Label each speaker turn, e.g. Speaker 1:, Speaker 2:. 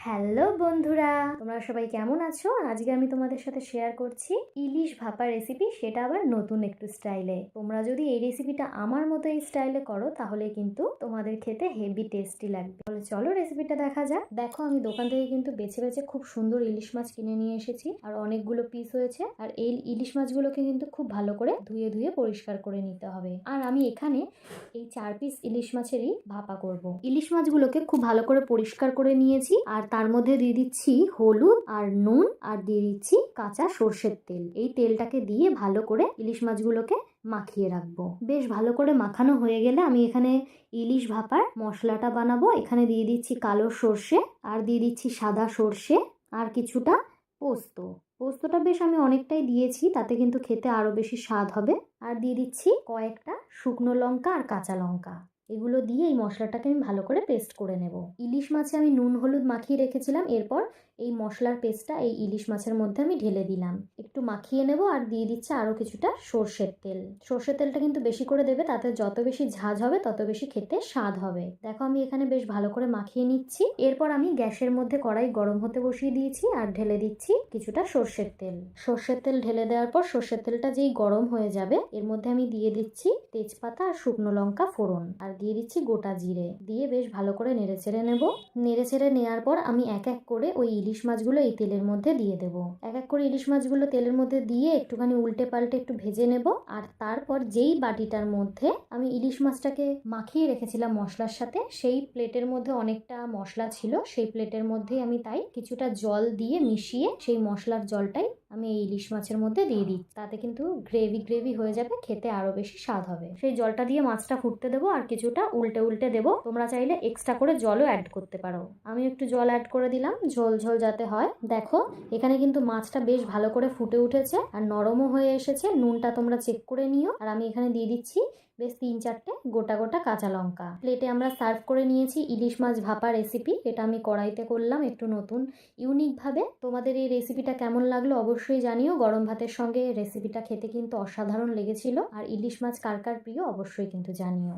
Speaker 1: Hello বন্ধুরা, তোমরা সবাই কেমন আছো? আজকে আমি তোমাদের সাথে শেয়ার করছি ইলিশ ভাপা রেসিপি, সেটা আবার নতুন একটু স্টাইলে। তোমরা যদি এই রেসিপিটা আমার মতো এই স্টাইলে করো তাহলে কিন্তু তোমাদের খেতে হেভি টেস্টি লাগবে। তাহলে চলো রেসিপিটা দেখা যাক। দেখো, আমি দোকান থেকে কিন্তু বেছে বেছে খুব সুন্দর ইলিশ মাছ কিনে নিয়ে এসেছি, আর অনেকগুলো পিস হয়েছে। আর এই ইলিশ মাছগুলোকে কিন্তু খুব ভালো করে ধুয়ে ধুয়ে পরিষ্কার করে নিতে হবে। আর আমি এখানে এই 4 পিস ইলিশ মাছেরই ভাপা করব। ইলিশ মাছগুলোকে খুব ভালো করে পরিষ্কার করে নিয়েছি, আর তার মধ্যে দিয়ে দিচ্ছি হলুদ আর নুন, আর দিয়ে দিচ্ছি কাঁচা সর্ষের তেল। এই তেলটাকে দিয়ে ভালো করে ইলিশ মাছগুলোকে মাখিয়ে রাখবো। বেশ ভালো করে মাখানো হয়ে গেলে আমি এখানে ইলিশ ভাপার মশলাটা বানাবো। এখানে দিয়ে দিচ্ছি কালো সর্ষে, আর দিয়ে দিচ্ছি সাদা সর্ষে, আর কিছুটা পোস্ত। পোস্তটা বেশ আমি অনেকটাই দিয়েছি, তাতে কিন্তু খেতে আরো বেশি স্বাদ হবে। আর দিয়ে দিচ্ছি কয়েকটা শুকনো লঙ্কা আর কাঁচা লঙ্কা। এগুলো দিয়ে এই মশলাটাকে আমি ভালো করে পেস্ট করে নেব। ইলিশ মাছে আমি নুন হলুদ মাখিয়ে রেখেছিলাম, এরপর এই মশলার পেস্টটা এই ইলিশ মাছের মধ্যে আমি ঢেলে দিলাম। একটু মাখিয়ে নেব, আর দিয়ে দিচ্ছে আরও কিছুটা সর্ষের তেল। সর্ষের তেলটা কিন্তু বেশি করে দেবে, তাতে যত বেশি ঝাঁঝ হবে তত বেশি খেতে স্বাদ হবে। দেখো, আমি এখানে বেশ ভালো করে মাখিয়ে নিচ্ছি। এরপর আমি গ্যাসের মধ্যে কড়াই গরম হতে বসিয়ে দিয়েছি, আর ঢেলে দিচ্ছি কিছুটা সর্ষের তেল। সর্ষের তেল ঢেলে দেওয়ার পর সর্ষের তেলটা যেই গরম হয়ে যাবে, এর মধ্যে আমি দিয়ে দিচ্ছি তেজপাতা আর শুকনো লঙ্কা ফোড়ন, আর দিয়ে দিচ্ছি গোটা জিরে। দিয়ে বেশ ভালো করে নেড়ে চেড়ে নেব। নেড়ে চেড়ে নেওয়ার পর আমি এক এক করে ওই ইলিশ মাছগুলো এই তেলের মধ্যে দিয়ে দেব। এক এক করে ইলিশ মাছগুলো তেলের মধ্যে দিয়ে একটুখানি উল্টে পাল্টে একটু ভেজে নেব। আর তারপর যেই বাটিটার মধ্যে আমি ইলিশ মাছটাকে মাখিয়ে রেখেছিলাম মশলার সাথে, সেই প্লেটের মধ্যে অনেকটা মশলা ছিল, সেই প্লেটের মধ্যেই আমি তাই কিছুটা জল দিয়ে মিশিয়ে সেই মশলার জলটাই আমি এই ইলিশ মাছের মধ্যে দিয়ে দিই। তাতে কিন্তু গ্রেভি গ্রেভি হয়ে যাবে, খেতে আরো বেশি স্বাদ হবে। সেই জলটা দিয়ে মাছটা ফুটতে দেবো, আর কিছুটা উল্টে উল্টে দেবো। তোমরা চাইলে এক্সট্রা করে জলও অ্যাড করতে পারো। আমি একটু জল অ্যাড করে দিলাম, ঝোল ঝোল যাতে হয়। দেখো, এখানে কিন্তু মাছটা বেশ ভালো করে ফুটে উঠেছে আর নরমও হয়ে এসেছে। নুনটা তোমরা চেক করে নিও। আর আমি এখানে দিয়ে দিচ্ছি বেশ 3-4টে গোটা গোটা কাঁচা লঙ্কা। প্লেটে আমরা সার্ভ করে নিয়েছি ইলিশ মাছ ভাপা রেসিপি। এটা আমি কড়াইতে করলাম একটু নতুন ইউনিক ভাবে। তোমাদের এই রেসিপিটা কেমন লাগলো অবশ্যই জানিও। গরম ভাতের সঙ্গে রেসিপিটা খেতে কিন্তু অসাধারণ লেগেছিল। আর ইলিশ মাছ কার কার প্রিয় অবশ্যই কিন্তু জানিও।